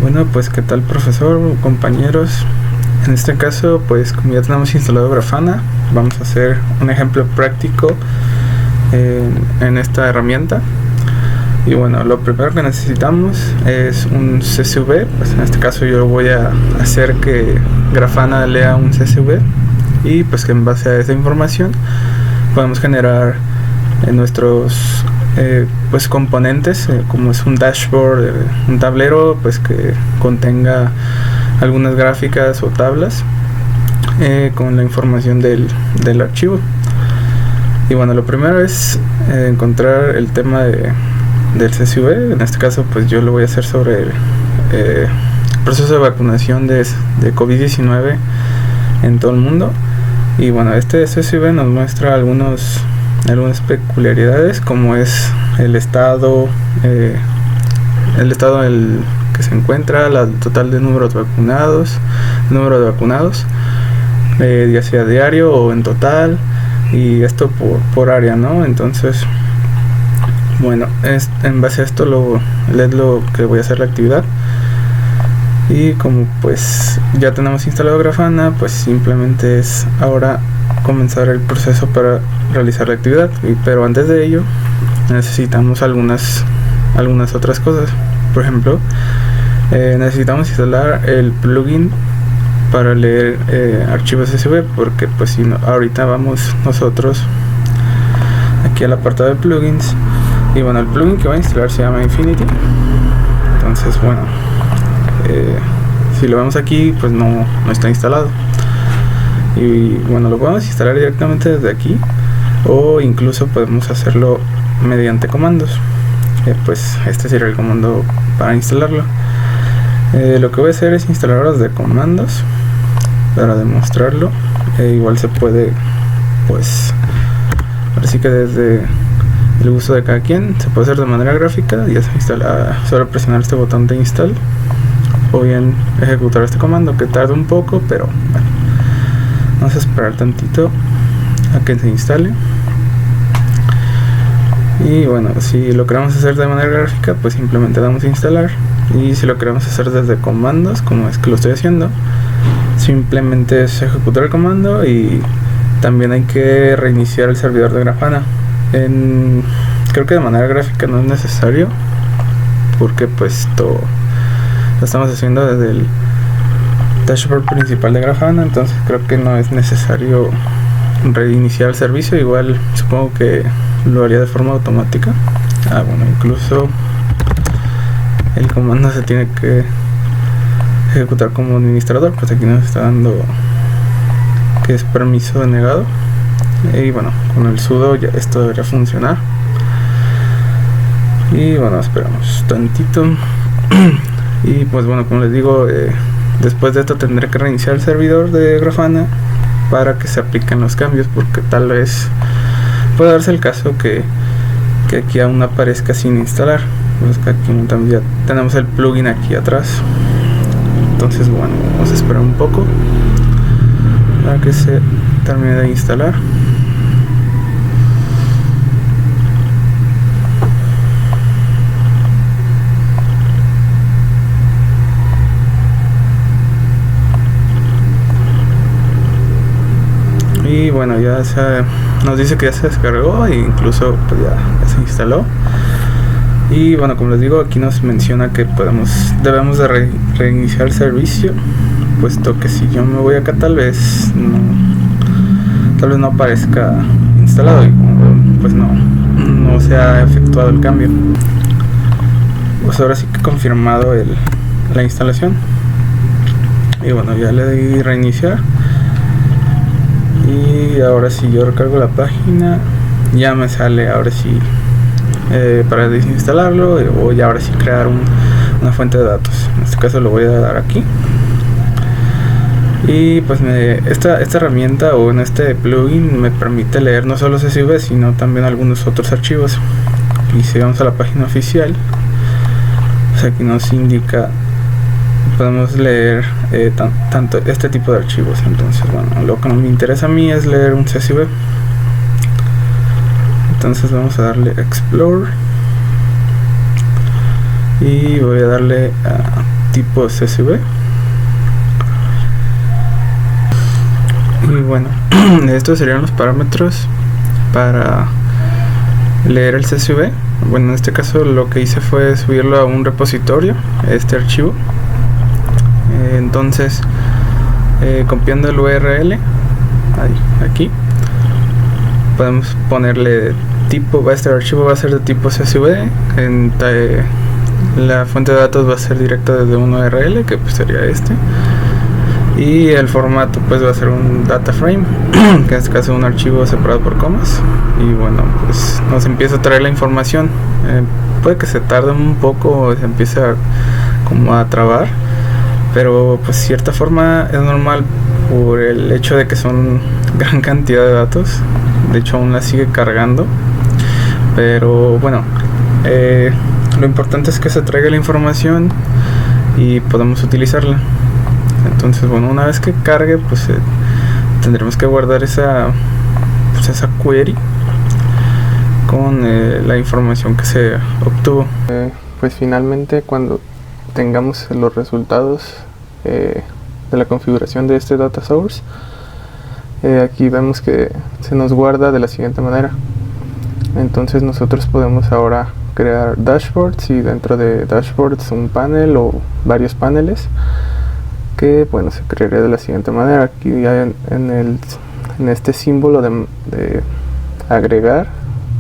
Bueno, pues qué tal, profesor, compañeros. En este caso, pues como ya tenemos instalado Grafana, vamos a hacer un ejemplo práctico en esta herramienta. Y bueno, lo primero que necesitamos es un CSV. Pues en este caso yo voy a hacer que Grafana lea un CSV, y pues que en base a esa información podemos generar nuestros pues componentes, como es un dashboard, un tablero pues que contenga algunas gráficas o tablas con la información del archivo. Y bueno, lo primero es encontrar el tema del CSV. En este caso pues yo lo voy a hacer sobre el proceso de vacunación de COVID-19 en todo el mundo. Y bueno, este CSV nos muestra algunas peculiaridades, como es el estado en el que se encuentra, el total de número de vacunados, ya sea diario o en total, y esto por área, ¿no? Entonces, bueno, en base a esto es lo que voy a hacer la actividad. Y como pues ya tenemos instalado Grafana, pues simplemente es ahora comenzar el proceso para realizar la actividad. Pero antes de ello necesitamos algunas otras cosas. Por ejemplo, necesitamos instalar el plugin para leer archivos CSV, porque pues si no, ahorita vamos nosotros aquí al apartado de plugins. Y bueno, el plugin que va a instalar se llama Infinity. Entonces, bueno, si lo vemos aquí, pues no está instalado. Y bueno, lo podemos instalar directamente desde aquí, o incluso podemos hacerlo mediante comandos. Pues este sería el comando para instalarlo. Lo que voy a hacer es instalar desde comandos para demostrarlo. Igual se puede, pues ahora sí que desde el uso de cada quien se puede hacer de manera gráfica. Ya se instala, solo presionar este botón de install, o bien ejecutar este comando, que tarda un poco, pero bueno, vamos a esperar tantito a que se instale. Y bueno, si lo queremos hacer de manera gráfica, pues simplemente damos a instalar. Y si lo queremos hacer desde comandos, como es que lo estoy haciendo, simplemente es ejecutar el comando. Y también hay que reiniciar el servidor de Grafana. Creo que de manera gráfica no es necesario, porque pues todo lo estamos haciendo desde el dashboard principal de Grafana, entonces creo que no es necesario reiniciar el servicio. Igual supongo que lo haría de forma automática. Bueno, incluso el comando se tiene que ejecutar como administrador, pues aquí nos está dando que es permiso denegado. Y bueno, con el sudo ya esto debería funcionar. Y bueno, esperamos tantito. Y pues bueno, como les digo, después de esto tendré que reiniciar el servidor de Grafana para que se apliquen los cambios, porque tal vez puede darse el caso que aquí aún aparezca sin instalar. Pues que aquí también ya tenemos el plugin aquí atrás. Entonces bueno, vamos a esperar un poco para que se termine de instalar. Y bueno, nos dice que ya se descargó, e incluso pues ya se instaló. Y bueno, como les digo, aquí nos menciona que debemos de reiniciar el servicio, puesto que si yo me voy acá tal vez no aparezca instalado, y pues no se ha efectuado el cambio. Pues ahora sí que he confirmado la instalación. Y bueno, ya le di reiniciar. Y ahora si yo recargo la página, ya me sale ahora sí para desinstalarlo, o ya ahora sí crear una fuente de datos. En este caso lo voy a dar aquí. Y pues esta herramienta, o en este plugin, me permite leer no solo CSV, sino también algunos otros archivos. Y si vamos a la página oficial, pues aquí nos indica, podemos leer tanto este tipo de archivos. Entonces bueno, lo que me interesa a mí es leer un CSV. Entonces vamos a darle Explore y voy a darle a tipos CSV. Y bueno, estos serían los parámetros para leer el CSV. Bueno, en este caso lo que hice fue subirlo a un repositorio, este archivo. Entonces, copiando el URL aquí, podemos ponerle tipo. Este archivo va a ser de tipo CSV. La fuente de datos va a ser directa desde un URL, que pues sería este, y el formato pues va a ser un data frame, que en este caso es un archivo separado por comas. Y bueno, pues nos empieza a traer la información. Puede que se tarde un poco o se empiece como a trabar, pero pues de cierta forma es normal por el hecho de que son gran cantidad de datos. De hecho aún la sigue cargando, pero bueno, lo importante es que se traiga la información y podemos utilizarla. Entonces bueno, una vez que cargue, pues tendremos que guardar esa query con la información que se obtuvo. Pues finalmente, cuando tengamos los resultados de la configuración de este data source, aquí vemos que se nos guarda de la siguiente manera. Entonces nosotros podemos ahora crear dashboards, y dentro de dashboards un panel o varios paneles, que bueno, se crearía de la siguiente manera. Aquí ya en este símbolo de agregar,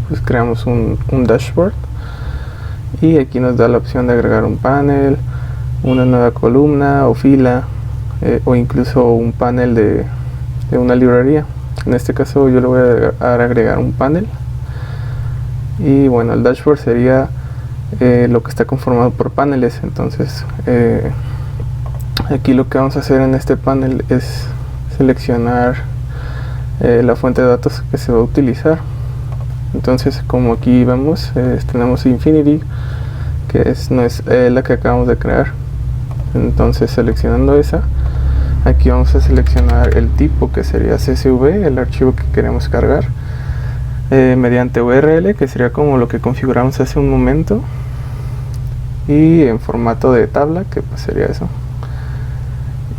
pues creamos un dashboard, y aquí nos da la opción de agregar un panel, una nueva columna o fila, o incluso un panel de una librería. En este caso yo le voy a agregar un panel, y bueno, el dashboard sería lo que está conformado por paneles. Entonces aquí lo que vamos a hacer en este panel es seleccionar la fuente de datos que se va a utilizar. Entonces, como aquí vemos, tenemos Infinity, que no es la que acabamos de crear. Entonces, seleccionando esa, aquí vamos a seleccionar el tipo, que sería CSV, el archivo que queremos cargar, mediante URL, que sería como lo que configuramos hace un momento, y en formato de tabla, que pues sería eso.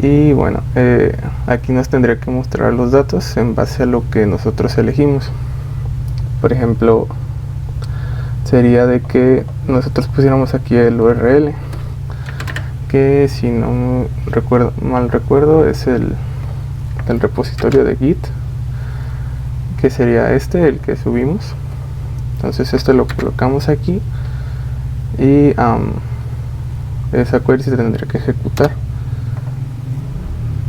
Y bueno, aquí nos tendría que mostrar los datos en base a lo que nosotros elegimos. Por ejemplo, sería de que nosotros pusiéramos aquí el URL, que si no mal recuerdo es el repositorio de Git, que sería el que subimos. Entonces esto lo colocamos aquí, y esa query se tendría que ejecutar.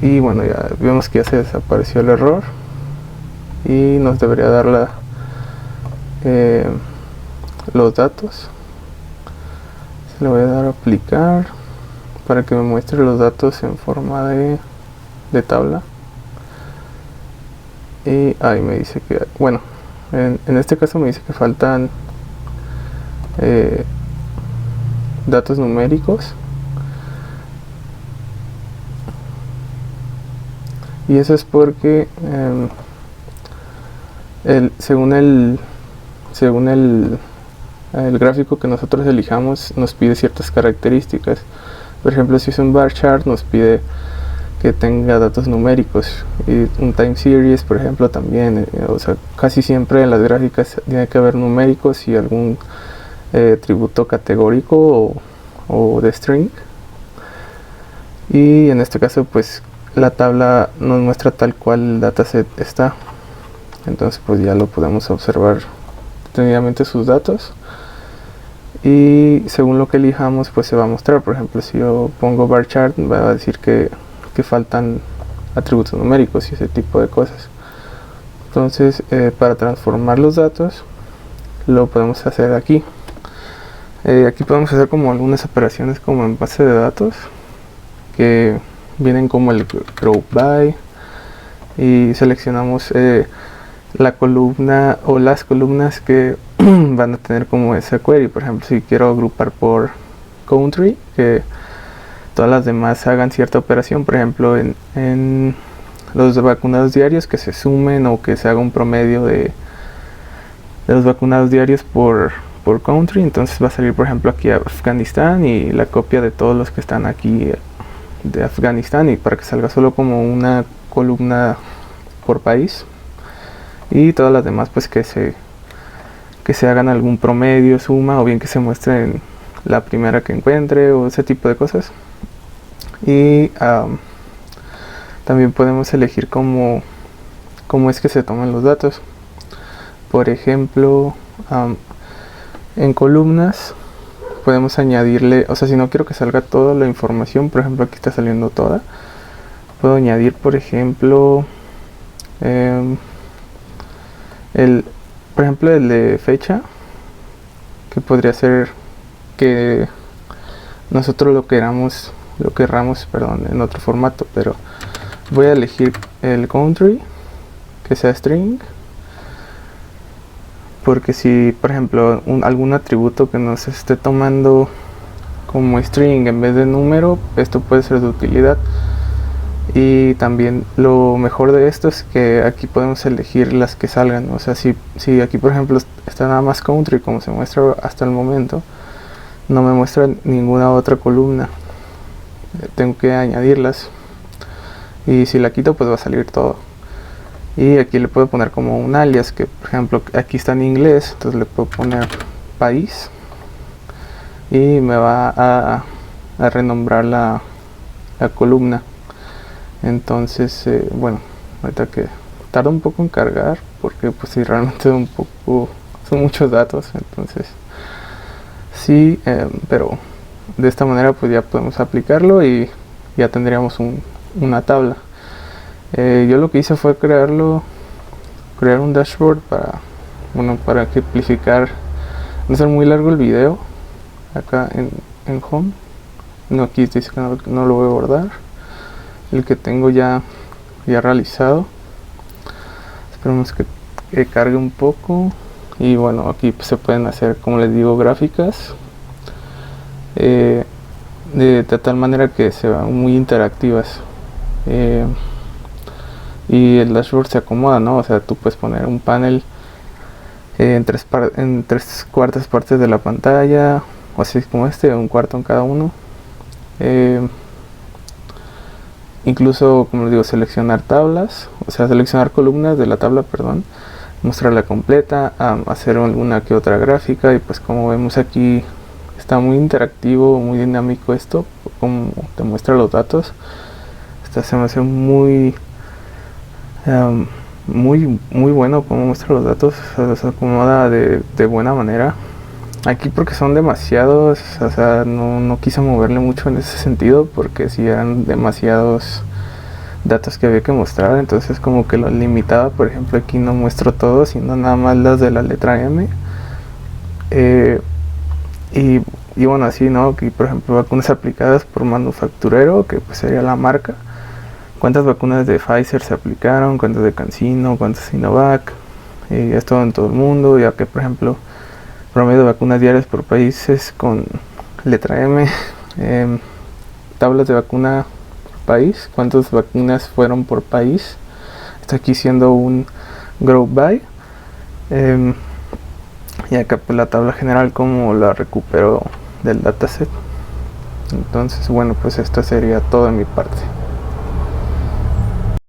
Y bueno, ya vemos que ya se desapareció el error, y nos debería dar los datos. Se le voy a dar a aplicar para que me muestre los datos en forma de tabla. Y ahí me dice que, bueno, en este caso me dice que faltan datos numéricos, y eso es porque según el gráfico que nosotros elijamos, nos pide ciertas características. Por ejemplo, si es un bar chart, nos pide que tenga datos numéricos, y un time series, por ejemplo, también. O sea, casi siempre en las gráficas tiene que haber numéricos y algún atributo categórico o de string. Y en este caso, pues la tabla nos muestra tal cual el dataset está. Entonces pues ya lo podemos observar detenidamente sus datos, y según lo que elijamos pues se va a mostrar. Por ejemplo, si yo pongo bar chart, va a decir que faltan atributos numéricos y ese tipo de cosas. Entonces para transformar los datos lo podemos hacer aquí. Aquí podemos hacer como algunas operaciones como en base de datos, que vienen como el group by, y seleccionamos la columna o las columnas que van a tener como esa query. Por ejemplo, si quiero agrupar por country, que todas las demás hagan cierta operación. Por ejemplo, en los vacunados diarios, que se sumen o que se haga un promedio de los vacunados diarios por por country, entonces va a salir por ejemplo aquí Afganistán y la copia de todos los que están aquí de Afganistán, y para que salga solo como una columna por país, y todas las demás pues que se hagan algún promedio, suma, o bien que se muestren la primera que encuentre, o ese tipo de cosas. Y también podemos elegir cómo es que se toman los datos. Por ejemplo, en columnas podemos añadirle, o sea, si no quiero que salga toda la información, por ejemplo aquí está saliendo toda, puedo añadir por ejemplo por ejemplo el de fecha, que podría ser que nosotros lo querramos en otro formato, pero voy a elegir el country, que sea string, porque si por ejemplo algún atributo que nos esté tomando como string en vez de número, esto puede ser de utilidad. Y también lo mejor de esto es que aquí podemos elegir las que salgan, o sea, si aquí por ejemplo está nada más country como se muestra hasta el momento, no me muestra ninguna otra columna, tengo que añadirlas, y si la quito pues va a salir todo. Y aquí le puedo poner como un alias, que por ejemplo aquí está en inglés, entonces le puedo poner país y me va a renombrar la columna. Entonces bueno, ahorita que tarda un poco en cargar, porque pues si realmente son muchos datos, entonces sí, pero de esta manera pues ya podemos aplicarlo y ya tendríamos una tabla. Yo lo que hice fue crear un dashboard para ejemplificar, no ser muy largo el video. Acá en home, no, aquí dice que no lo voy a guardar, el que tengo ya realizado. Esperemos que cargue un poco. Y bueno, aquí pues se pueden hacer, como les digo, gráficas de tal manera que se vean muy interactivas. Y el dashboard se acomoda, ¿no? O sea, tú puedes poner un panel en tres cuartas partes de la pantalla, o así como un cuarto en cada uno. Incluso, como les digo, seleccionar tablas, o sea, seleccionar columnas de la tabla, perdón, mostrarla completa, hacer alguna que otra gráfica, y pues como vemos aquí está muy interactivo, muy dinámico esto, como te muestra los datos. Se me hace muy bueno como muestra los datos, se acomoda de buena manera. Aquí porque son demasiados, o sea, no quise moverle mucho en ese sentido, porque si eran demasiados datos que había que mostrar, entonces como que lo limitaba. Por ejemplo, aquí no muestro todo, sino nada más las de la letra M. Y bueno, así, ¿no? Aquí por ejemplo vacunas aplicadas por manufacturero, que pues sería la marca. Cuántas vacunas de Pfizer se aplicaron, cuántas de CanSino, cuántas Sinovac, esto en todo el mundo, ya que por ejemplo promedio de vacunas diarias por países con letra M, tablas de vacuna por país, cuántas vacunas fueron por país, está aquí siendo un group by, y acá pues la tabla general como la recupero del dataset. Entonces bueno, pues esto sería todo de mi parte.